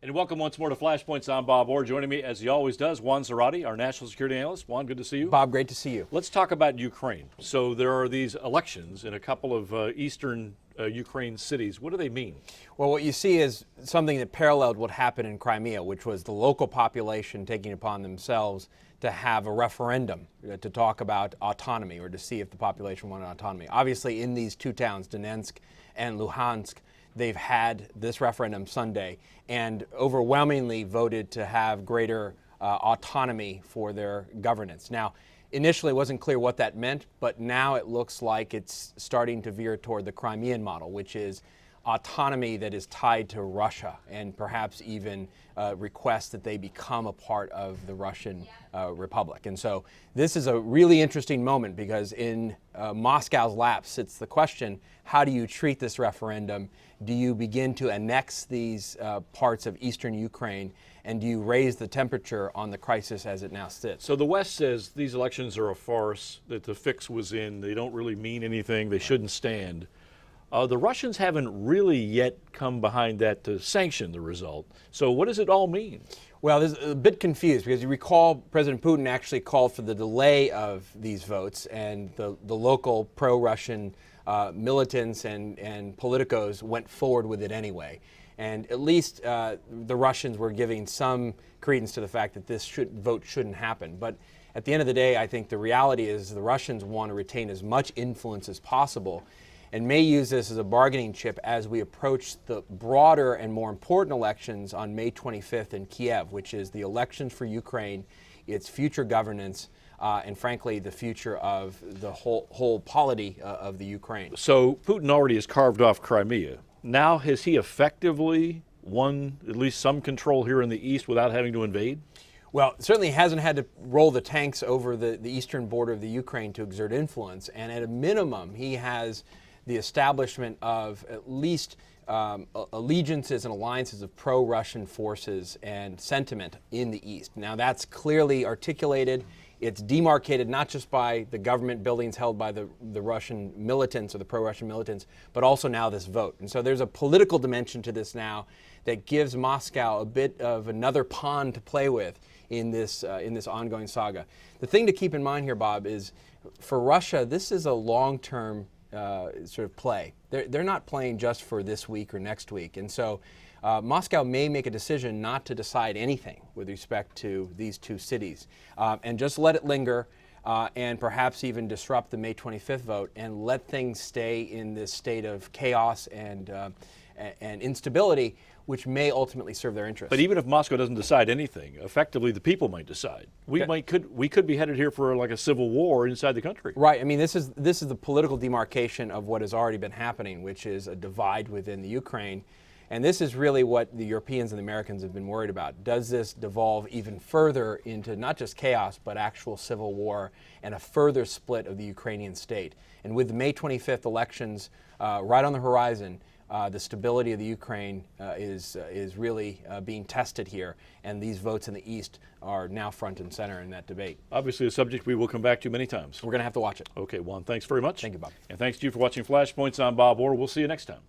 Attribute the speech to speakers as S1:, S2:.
S1: And welcome once more to Flashpoints. I'm Bob Orr. Joining me, as he always does, Juan Zarate, our national security analyst. Juan, good to see you.
S2: Bob, great to see you.
S1: Let's talk about Ukraine. So there are these elections in a couple of eastern Ukraine cities. What do they mean?
S2: Well, what you see is something that paralleled what happened in Crimea, which was the local population taking upon themselves to have a referendum to talk about autonomy, or to see if the population wanted autonomy. Obviously, in these two towns, Donetsk and Luhansk, they've had this referendum Sunday and overwhelmingly voted to have greater autonomy for their governance. Now, initially it wasn't clear what that meant, but now it looks like it's starting to veer toward the Crimean model, which is autonomy that is tied to Russia, and perhaps even request that they become a part of the Russian Republic. And so this is a really interesting moment, because in Moscow's lap sits the question, how do you treat this referendum? Do you begin to annex these parts of eastern Ukraine, and do you raise the temperature on the crisis as it now sits?
S1: So the West says these elections are a farce, that the fix was in, they don't really mean anything, they shouldn't stand. The Russians haven't really yet come behind that to sanction the result. So what does it all mean?
S2: Well, there's a bit confused, because you recall President Putin actually called for the delay of these votes, and the local pro-Russian militants and politicos went forward with it anyway. And at least the Russians were giving some credence to the fact that this vote shouldn't happen. But at the end of the day, I think the reality is the Russians want to retain as much influence as possible, and may use this as a bargaining chip as we approach the broader and more important elections on May 25th in Kiev, which is the elections for Ukraine, its future governance, and frankly, the future of the whole polity of the Ukraine.
S1: So Putin already has carved off Crimea. Now has he effectively won at least some control here in the east without having to invade?
S2: Well, certainly hasn't had to roll the tanks over the eastern border of the Ukraine to exert influence, and at a minimum, he has the establishment of at least allegiances and alliances of pro-Russian forces and sentiment in the east. Now, that's clearly articulated. It's demarcated not just by the government buildings held by the Russian militants, or the pro-Russian militants, but also now this vote. And so there's a political dimension to this now that gives Moscow a bit of another pond to play with in this ongoing saga. The thing to keep in mind here, Bob, is for Russia, this is a long-term sort of play. They're not playing just for this week or next week. And so Moscow may make a decision not to decide anything with respect to these two cities, and just let it linger, and perhaps even disrupt the May 25th vote, and let things stay in this state of chaos and instability, which may ultimately serve their interests.
S1: But even if Moscow doesn't decide anything, effectively the people might decide. We could be headed here for like a civil war inside the country.
S2: Right. I mean, this is the political demarcation of what has already been happening, which is a divide within the Ukraine. And this is really what the Europeans and the Americans have been worried about. Does this devolve even further into not just chaos, but actual civil war and a further split of the Ukrainian state? And with the May 25th elections right on the horizon, the stability of the Ukraine is really being tested here, and these votes in the East are now front and center in that debate.
S1: Obviously a subject we will come back to many times.
S2: We're going to have to watch it.
S1: Okay, Juan, thanks very much.
S2: Thank you, Bob.
S1: And thanks to you for watching Flashpoints. I'm Bob Orr. We'll see you next time.